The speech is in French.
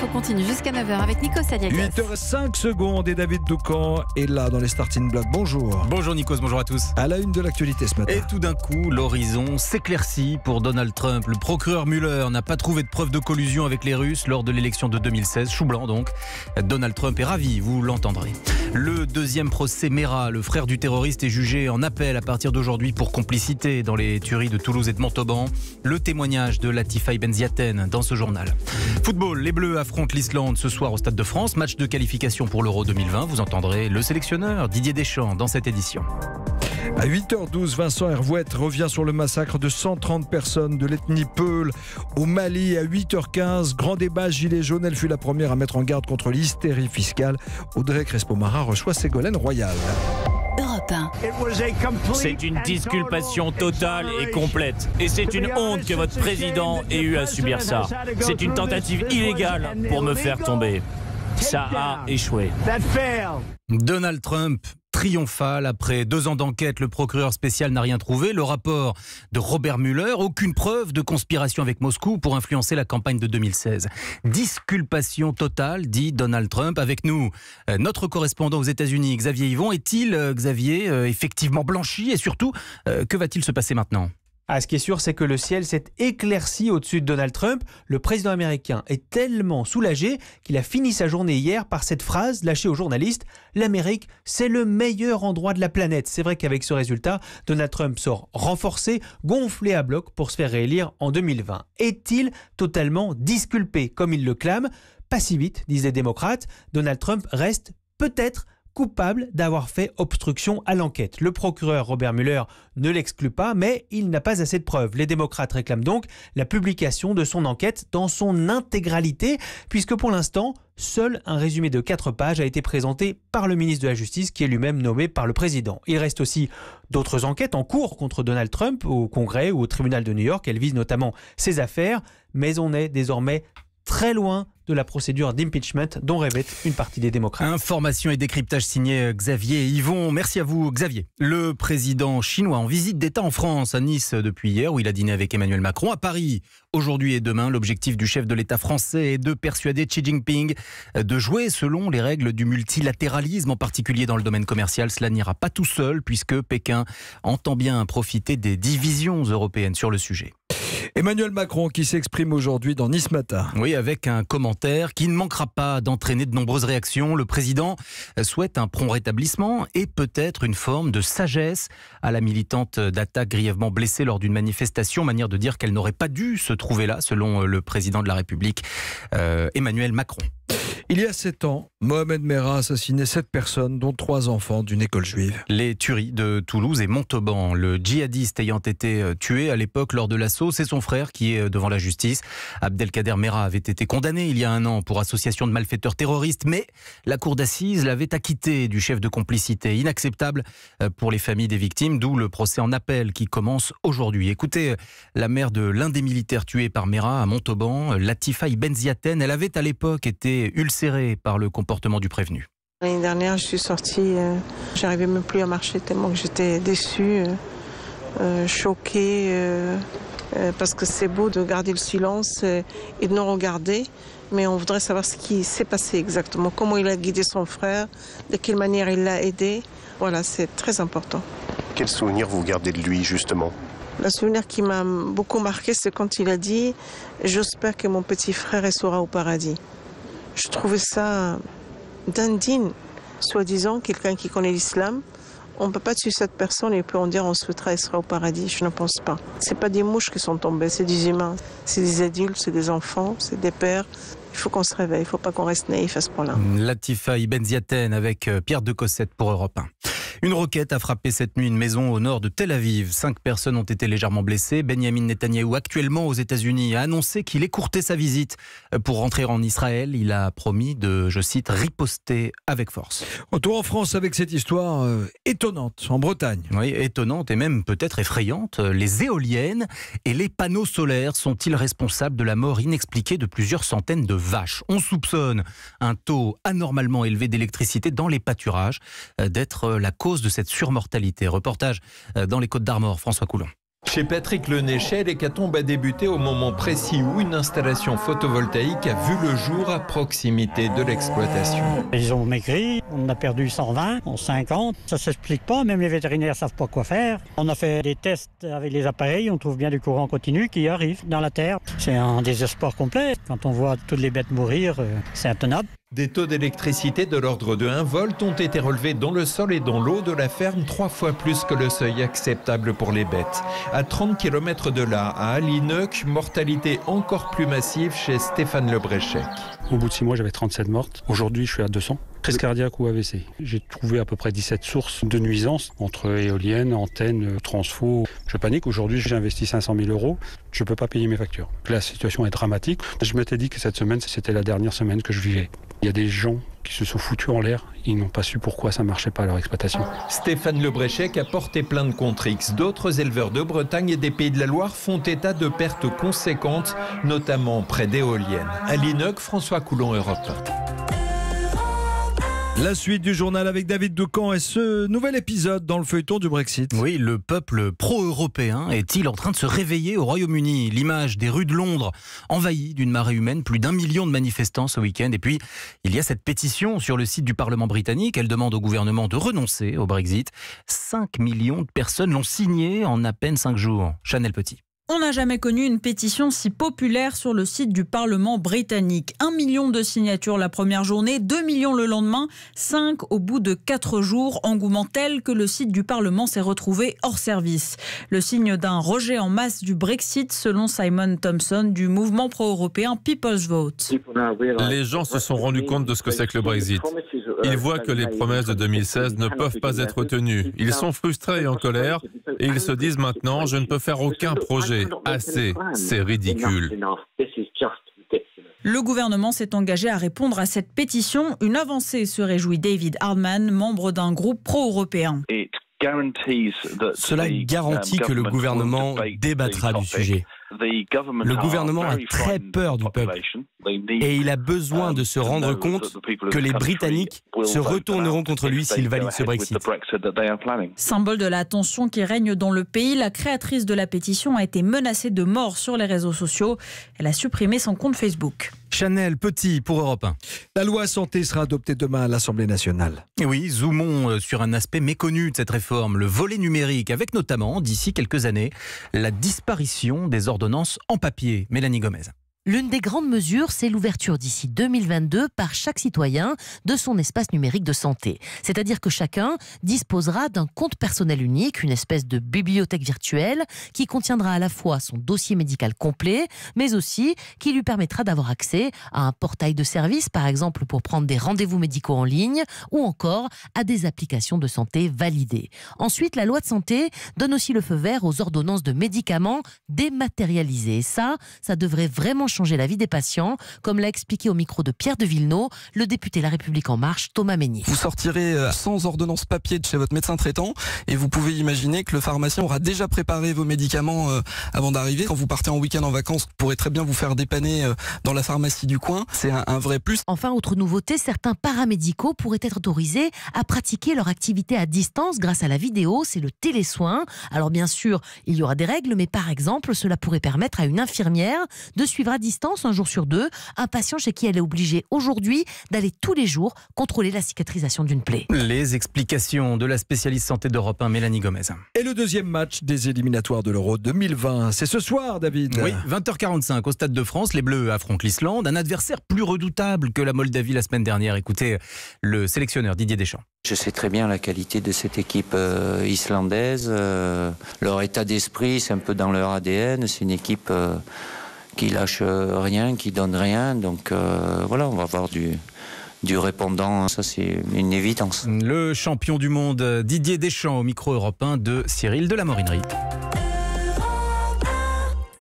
l'info continue jusqu'à 9h avec Nico Saliagas. 8h05 et David Doucan est là dans les Starting Blocks. Bonjour. Bonjour Nikos, bonjour à tous. À la une de l'actualité ce matin. Et tout d'un coup, l'horizon s'éclaircit pour Donald Trump. Le procureur Mueller n'a pas trouvé de preuve de collusion avec les Russes lors de l'élection de 2016. Chou blanc donc. Donald Trump est ravi, vous l'entendrez. Le deuxième procès Mera, le frère du terroriste, est jugé en appel à partir d'aujourd'hui pour complicité dans les tueries de Toulouse et de Montauban. Le témoignage de Latifa Ibn Ziaten dans ce journal. Football, les Bleus affrontent l'Islande ce soir au Stade de France. Match de qualification pour l'Euro 2020. Vous entendrez le sélectionneur Didier Deschamps dans cette édition. À 8h12, Vincent Hervouette revient sur le massacre de 130 personnes de l'ethnie Peul au Mali. À 8h15, grand débat Gilets jaunes. Elle fut la première à mettre en garde contre l'hystérie fiscale. Audrey Crespo-Mara reçoit Ségolène Royal. C'est une disculpation totale et complète. Et c'est une honte que votre président ait eu à subir ça. C'est une tentative illégale pour me faire tomber. Ça a échoué. Donald Trump triomphal. Après 2 ans d'enquête, le procureur spécial n'a rien trouvé. Le rapport de Robert Mueller, aucune preuve de conspiration avec Moscou pour influencer la campagne de 2016. Disculpation totale, dit Donald Trump. Avec nous, notre correspondant aux États-Unis, Xavier Yvon. Est-il, Xavier, effectivement blanchi? Et surtout, que va-t-il se passer maintenant ? Ce qui est sûr, c'est que le ciel s'est éclairci au-dessus de Donald Trump. Le président américain est tellement soulagé qu'il a fini sa journée hier par cette phrase lâchée aux journalistes. L'Amérique, c'est le meilleur endroit de la planète. C'est vrai qu'avec ce résultat, Donald Trump sort renforcé, gonflé à bloc pour se faire réélire en 2020. Est-il totalement disculpé, comme il le clame? Pas si vite, disent les démocrates. Donald Trump reste peut-être coupable d'avoir fait obstruction à l'enquête. Le procureur Robert Mueller ne l'exclut pas, mais il n'a pas assez de preuves. Les démocrates réclament donc la publication de son enquête dans son intégralité, puisque pour l'instant, seul un résumé de 4 pages a été présenté par le ministre de la Justice, qui est lui-même nommé par le président. Il reste aussi d'autres enquêtes en cours contre Donald Trump au Congrès ou au tribunal de New York. Elles visent notamment ses affaires, mais on est désormais très loin de la procédure d'impeachment dont rêvait une partie des démocrates. Information et décryptage signé Xavier Yvon. Merci à vous, Xavier. Le président chinois en visite d'État en France, à Nice depuis hier, où il a dîné avec Emmanuel Macron. À Paris, aujourd'hui et demain, l'objectif du chef de l'État français est de persuader Xi Jinping de jouer selon les règles du multilatéralisme, en particulier dans le domaine commercial. Cela n'ira pas tout seul, puisque Pékin entend bien profiter des divisions européennes sur le sujet. Emmanuel Macron qui s'exprime aujourd'hui dans Nice Matin. Oui, avec un commentaire qui ne manquera pas d'entraîner de nombreuses réactions. Le président souhaite un prompt rétablissement et peut-être une forme de sagesse à la militante d'attaque grièvement blessée lors d'une manifestation. Manière de dire qu'elle n'aurait pas dû se trouver là, selon le président de la République, Emmanuel Macron. Il y a 7 ans, Mohamed Merah assassinait 7 personnes, dont 3 enfants d'une école juive. Les tueries de Toulouse et Montauban. Le djihadiste ayant été tué à l'époque lors de l'assaut, c'est son frère qui est devant la justice. Abdelkader Merah avait été condamné il y a 1 an pour association de malfaiteurs terroristes, mais la cour d'assises l'avait acquitté du chef de complicité. Inacceptable pour les familles des victimes, d'où le procès en appel qui commence aujourd'hui. Écoutez, la mère de l'un des militaires tués par Merah à Montauban, Latifa Ibn Ziaten, elle avait à l'époque été ulcérée par le comportement du prévenu. L'année dernière, je suis sortie, j'arrivais même plus à marcher tellement que j'étais déçue, choquée, parce que c'est beau de garder le silence et de nous regarder, mais on voudrait savoir ce qui s'est passé exactement, comment il a guidé son frère, de quelle manière il l'a aidé. Voilà, c'est très important. Quel souvenir vous gardez de lui, justement ? Le souvenir qui m'a beaucoup marqué, c'est quand il a dit « J'espère que mon petit frère sera au paradis ». Je trouvais ça d'indigne, soi-disant, quelqu'un qui connaît l'islam. On ne peut pas tuer cette personne et puis on dire on souhaitera qu'elle sera au paradis. Je ne pense pas. Ce n'est pas des mouches qui sont tombées, c'est des humains. C'est des adultes, c'est des enfants, c'est des pères. Il faut qu'on se réveille, il ne faut pas qu'on reste naïf à ce point-là. Latifa Ibn Ziaten avec Pierre de Cossette pour Europe 1. Une roquette a frappé cette nuit une maison au nord de Tel Aviv. 5 personnes ont été légèrement blessées. Benjamin Netanyahou, actuellement aux États-Unis, a annoncé qu'il écourtait sa visite pour rentrer en Israël. Il a promis de, je cite, riposter avec force. Retour en France avec cette histoire étonnante en Bretagne. Oui, étonnante et même peut-être effrayante. Les éoliennes et les panneaux solaires sont-ils responsables de la mort inexpliquée de plusieurs centaines de vaches? On soupçonne un taux anormalement élevé d'électricité dans les pâturages d'être la cause de cette surmortalité. Reportage dans les Côtes d'Armor, François Coulon. Chez Patrick Lenéchet, l'hécatombe a débuté au moment précis où une installation photovoltaïque a vu le jour à proximité de l'exploitation. Ils ont maigri, on a perdu 120 en 50. Ça ne s'explique pas, même les vétérinaires ne savent pas quoi faire. On a fait des tests avec les appareils, on trouve bien du courant continu qui arrive dans la terre. C'est un désespoir complet. Quand on voit toutes les bêtes mourir, c'est intenable. Des taux d'électricité de l'ordre de 1 volt ont été relevés dans le sol et dans l'eau de la ferme 3 fois plus que le seuil acceptable pour les bêtes. À 30 km de là, à Alinoeuk, mortalité encore plus massive chez Stéphane Lebréchec. Au bout de 6 mois, j'avais 37 mortes. Aujourd'hui, je suis à 200. Crise cardiaque ou AVC. J'ai trouvé à peu près 17 sources de nuisances entre éoliennes, antennes, transfo. Je panique. Aujourd'hui, j'ai investi 500 000 €. Je ne peux pas payer mes factures. La situation est dramatique. Je m'étais dit que cette semaine, c'était la dernière semaine que je vivais. Il y a des gens qui se sont foutus en l'air. Ils n'ont pas su pourquoi ça ne marchait pas à leur exploitation. Stéphane Lebréchec a porté plainte contre X. D'autres éleveurs de Bretagne et des Pays de la Loire font état de pertes conséquentes, notamment près d'éoliennes. À Alinoeuk, François Coulon, Europe 1. La suite du journal avec David Decamp et ce nouvel épisode dans le feuilleton du Brexit. Oui, le peuple pro-européen est-il en train de se réveiller au Royaume-Uni? L'image des rues de Londres envahies d'une marée humaine, plus d'1 million de manifestants ce week-end. Et puis, il y a cette pétition sur le site du Parlement britannique. Elle demande au gouvernement de renoncer au Brexit. 5 millions de personnes l'ont signée en à peine 5 jours. Chanel Petit. On n'a jamais connu une pétition si populaire sur le site du Parlement britannique. 1 million de signatures la première journée, 2 millions le lendemain, 5 au bout de 4 jours. Engouement tel que le site du Parlement s'est retrouvé hors service. Le signe d'un rejet en masse du Brexit, selon Simon Thompson du mouvement pro-européen People's Vote. Les gens se sont rendus compte de ce que c'est que le Brexit. Ils voient que les promesses de 2016 ne peuvent pas être tenues. Ils sont frustrés et en colère et ils se disent maintenant « je ne peux faire aucun projet ». Assez, c'est ridicule. Le gouvernement s'est engagé à répondre à cette pétition. Une avancée, se réjouit David Hardman, membre d'un groupe pro-européen. Cela garantit que le gouvernement débattra du sujet. Le gouvernement a très peur du peuple et il a besoin de se rendre compte que les Britanniques se retourneront contre lui s'il valide ce Brexit. Symbole de la tension qui règne dans le pays, la créatrice de la pétition a été menacée de mort sur les réseaux sociaux. Elle a supprimé son compte Facebook. Chanel Petit pour Europe 1. La loi santé sera adoptée demain à l'Assemblée nationale. Et oui, zoomons sur un aspect méconnu de cette réforme, le volet numérique, avec notamment, d'ici quelques années, la disparition des ordonnances en papier. Mélanie Gomez. L'une des grandes mesures, c'est l'ouverture d'ici 2022 par chaque citoyen de son espace numérique de santé. C'est-à-dire que chacun disposera d'un compte personnel unique, une espèce de bibliothèque virtuelle qui contiendra à la fois son dossier médical complet, mais aussi qui lui permettra d'avoir accès à un portail de service, par exemple pour prendre des rendez-vous médicaux en ligne, ou encore à des applications de santé validées. Ensuite, la loi de santé donne aussi le feu vert aux ordonnances de médicaments dématérialisées. Et ça devrait vraiment changer la vie des patients, comme l'a expliqué au micro de Pierre de Villeneuve, le député La République En Marche, Thomas Mesnier. Vous sortirez sans ordonnance papier de chez votre médecin traitant et vous pouvez imaginer que le pharmacien aura déjà préparé vos médicaments avant d'arriver. Quand vous partez en week-end en vacances, vous pourrez très bien vous faire dépanner dans la pharmacie du coin. C'est un vrai plus. Enfin, autre nouveauté, certains paramédicaux pourraient être autorisés à pratiquer leur activité à distance grâce à la vidéo, c'est le télésoin. Alors bien sûr, il y aura des règles, mais par exemple, cela pourrait permettre à une infirmière de suivre à distance, un jour sur deux, un patient chez qui elle est obligée aujourd'hui d'aller tous les jours contrôler la cicatrisation d'une plaie. Les explications de la spécialiste santé d'Europe 1, Mélanie Gomez. Et le deuxième match des éliminatoires de l'Euro 2020, c'est ce soir, David. Oui, 20h45 au Stade de France, les Bleus affrontent l'Islande, un adversaire plus redoutable que la Moldavie la semaine dernière. Écoutez le sélectionneur Didier Deschamps. Je sais très bien la qualité de cette équipe islandaise. Leur état d'esprit, c'est un peu dans leur ADN. C'est une équipe qui lâche rien, qui donne rien. Donc voilà, on va avoir du répondant. Ça, c'est une évidence. Le champion du monde Didier Deschamps au micro européen de Cyril de la Morinerie.